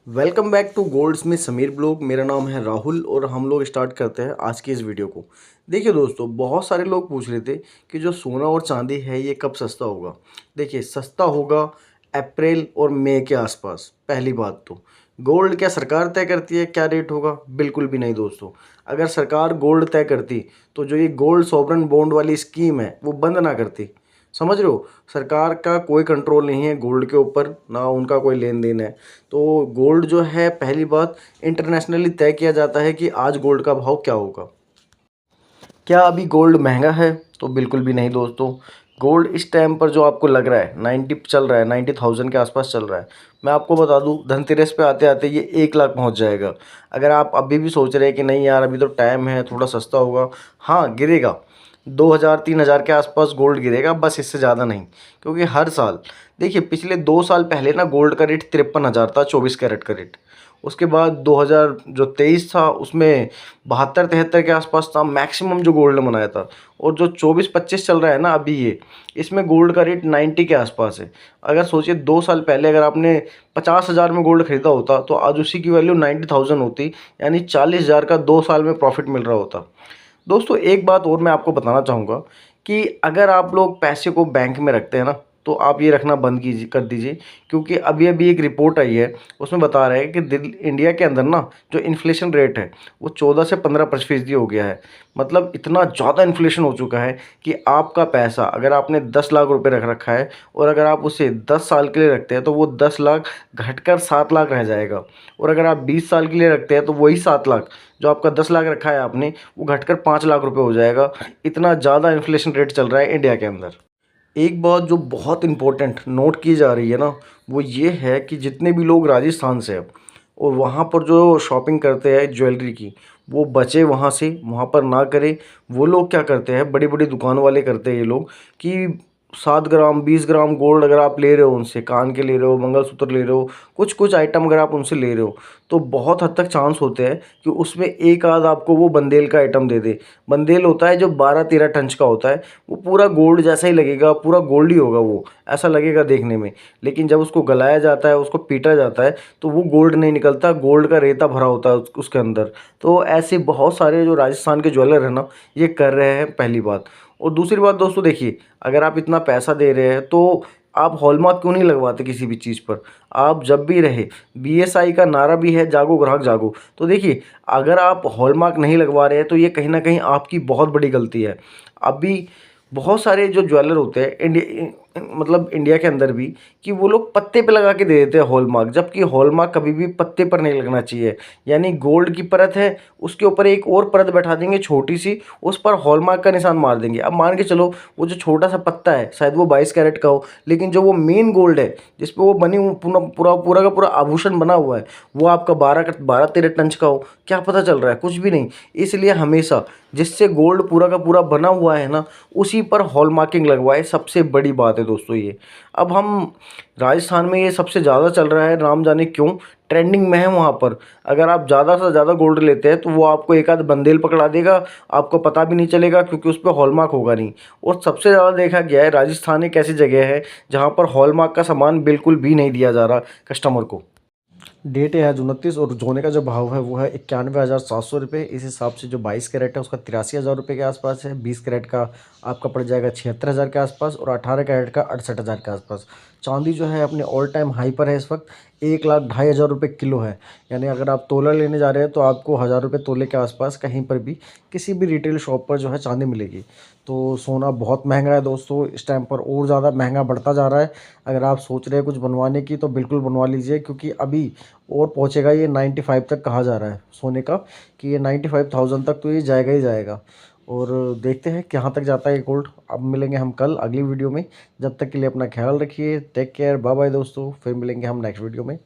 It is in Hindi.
वेलकम बैक टू गोल्ड्स में समीर ब्लॉग। मेरा नाम है राहुल और हम लोग स्टार्ट करते हैं आज की इस वीडियो को। देखिए दोस्तों, बहुत सारे लोग पूछ रहे थे कि जो सोना और चांदी है ये कब सस्ता होगा। देखिए, सस्ता होगा अप्रैल और मई के आसपास। पहली बात तो गोल्ड क्या सरकार तय करती है क्या रेट होगा? बिल्कुल भी नहीं दोस्तों। अगर सरकार गोल्ड तय करती तो जो ये गोल्ड सॉवरन बॉन्ड वाली स्कीम है वो बंद ना करती। समझ रहे हो? सरकार का कोई कंट्रोल नहीं है गोल्ड के ऊपर, ना उनका कोई लेन देन है। तो गोल्ड जो है, पहली बात, इंटरनेशनली तय किया जाता है कि आज गोल्ड का भाव क्या होगा। क्या अभी गोल्ड महंगा है? तो बिल्कुल भी नहीं दोस्तों। गोल्ड इस टाइम पर जो आपको लग रहा है 90 चल रहा है, 90,000 के आसपास चल रहा है। मैं आपको बता दूं, धनतेरस पे आते आते ये 1 लाख पहुंच जाएगा। अगर आप अभी भी सोच रहे हैं कि नहीं यार अभी तो टाइम है, थोड़ा सस्ता होगा, हाँ गिरेगा। 2,000 3,000 के आसपास गोल्ड गिरेगा, बस इससे ज़्यादा नहीं। क्योंकि हर साल, देखिए पिछले 2 साल पहले ना गोल्ड का रेट 53,000 था, 24 कैरेट का रेट। उसके बाद 2023 था उसमें 72-73 के आसपास था मैक्सिमम जो गोल्ड ने बनाया था। और जो 24-25 चल रहा है ना अभी ये, इसमें गोल्ड का रेट 90 के आसपास है। अगर सोचिए 2 साल पहले अगर आपने 50,000 में गोल्ड खरीदा होता तो आज उसी की वैल्यू 90,000 होती, यानी 40,000 का 2 साल में प्रॉफिट मिल रहा होता। दोस्तों एक बात और मैं आपको बताना चाहूँगा कि अगर आप लोग पैसे को बैंक में रखते हैं ना, तो आप ये रखना बंद कीजिए, कर दीजिए। क्योंकि अभी अभी एक रिपोर्ट आई है, उसमें बता रहे हैं कि इंडिया के अंदर ना जो इन्फ्लेशन रेट है वो 14 से 15% हो गया है। मतलब इतना ज़्यादा इन्फ्लेशन हो चुका है कि आपका पैसा अगर आपने 10 लाख रुपए रख रखा है और अगर आप उसे 10 साल के लिए रखते हैं तो वो 10 लाख घटकर 7 लाख रह जाएगा। और अगर आप 20 साल के लिए रखते हैं तो वही 7 लाख, जो आपका 10 लाख रखा है आपने, वो घटकर 5 लाख रुपए हो जाएगा। इतना ज़्यादा इन्फ्लेशन रेट चल रहा है इंडिया के अंदर। एक बात जो बहुत इम्पोर्टेंट नोट की जा रही है ना, वो ये है कि जितने भी लोग राजस्थान से हैं और वहाँ पर जो शॉपिंग करते हैं ज्वेलरी की, वो बचे वहाँ से, वहाँ पर ना करें। वो लोग क्या करते हैं, बड़ी बड़ी दुकान वाले करते हैं ये लोग कि 7 ग्राम 20 ग्राम गोल्ड अगर आप ले रहे हो उनसे, कान के ले रहे हो, मंगलसूत्र ले रहे हो, कुछ कुछ आइटम अगर आप उनसे ले रहे हो, तो बहुत हद तक चांस होते हैं कि उसमें एक आध आपको वो बंदेल का आइटम दे दे। बंदेल होता है जो 12-13 टंच का होता है, वो पूरा गोल्ड जैसा ही लगेगा, पूरा गोल्ड ही होगा वो, ऐसा लगेगा देखने में। लेकिन जब उसको गलाया जाता है, उसको पीटा जाता है, तो वो गोल्ड नहीं निकलता, गोल्ड का रेता भरा होता है उसके अंदर। तो ऐसे बहुत सारे जो राजस्थान के ज्वेलर हैं ना, ये कर रहे हैं, पहली बात। और दूसरी बात दोस्तों, देखिए अगर आप इतना पैसा दे रहे हैं तो आप हॉलमार्क क्यों नहीं लगवाते किसी भी चीज़ पर? आप जब भी रहे, बीएसआई का नारा भी है, जागो ग्राहक जागो। तो देखिए, अगर आप हॉलमार्क नहीं लगवा रहे हैं तो ये कहीं ना कहीं आपकी बहुत बड़ी गलती है। अभी बहुत सारे जो ज्वेलर होते हैं मतलब इंडिया के अंदर भी, कि वो लोग पत्ते पे लगा के दे देते हैं हॉलमार्क, जबकि हॉलमार्क कभी भी पत्ते पर नहीं लगना चाहिए। यानी गोल्ड की परत है, उसके ऊपर एक और परत बैठा देंगे छोटी सी, उस पर हॉलमार्क का निशान मार देंगे। अब मान के चलो वो जो छोटा सा पत्ता है शायद वो 22 कैरेट का हो, लेकिन जो वो मेन गोल्ड है जिस पे वो बनी पूरा पूरा पूरा का पूरा आभूषण बना हुआ है, वो आपका 12-13 टंच का हो, क्या पता चल रहा है? कुछ भी नहीं। इसलिए हमेशा जिससे गोल्ड पूरा का पूरा बना हुआ है ना, उसी पर हॉलमार्किंग लगवाए, सबसे बड़ी बात है दोस्तों ये। अब हम राजस्थान में ये सबसे ज़्यादा चल रहा है, नाम जाने क्यों, ट्रेंडिंग में है वहाँ पर। अगर आप ज़्यादा से ज़्यादा गोल्ड लेते हैं तो वो आपको एक आध बंदेल पकड़ा देगा, आपको पता भी नहीं चलेगा क्योंकि उस पर हॉलमार्क होगा नहीं। और सबसे ज़्यादा देखा गया है राजस्थान एक ऐसी जगह है जहाँ पर हॉलमार्क का सामान बिल्कुल भी नहीं दिया जा रहा कस्टमर को। डेट है आज 29 और सोने का जो भाव है वो है 91,700 रुपये। इस हिसाब से जो 22 कैरेट है उसका 83,000 रुपये के आसपास है। 20 कैरेट का आपका पड़ जाएगा 76,000 के आसपास और 18 कैरेट का 68,000 के आसपास। चांदी जो है अपने ऑल टाइम हाई पर है इस वक्त, 1,02,500 रुपये किलो है। यानी अगर आप तोला लेने जा रहे हैं तो आपको 1,000 रुपये तोले के आसपास कहीं पर भी किसी भी रिटेल शॉप पर जो है चांदी मिलेगी। तो सोना बहुत महंगा है दोस्तों, इस टाइम पर और ज़्यादा महंगा बढ़ता जा रहा है। अगर आप सोच रहे हैं कुछ बनवाने की तो बिल्कुल बनवा लीजिए, क्योंकि अभी और पहुंचेगा ये 95 तक कहा जा रहा है सोने का, कि ये 95,000 तक तो ये जाएगा ही जाएगा। और देखते हैं कहाँ तक जाता है ये गोल्ड। अब मिलेंगे हम कल अगली वीडियो में। जब तक के लिए अपना ख्याल रखिए, टेक केयर, बाय बाय दोस्तों। फिर मिलेंगे हम नेक्स्ट वीडियो में।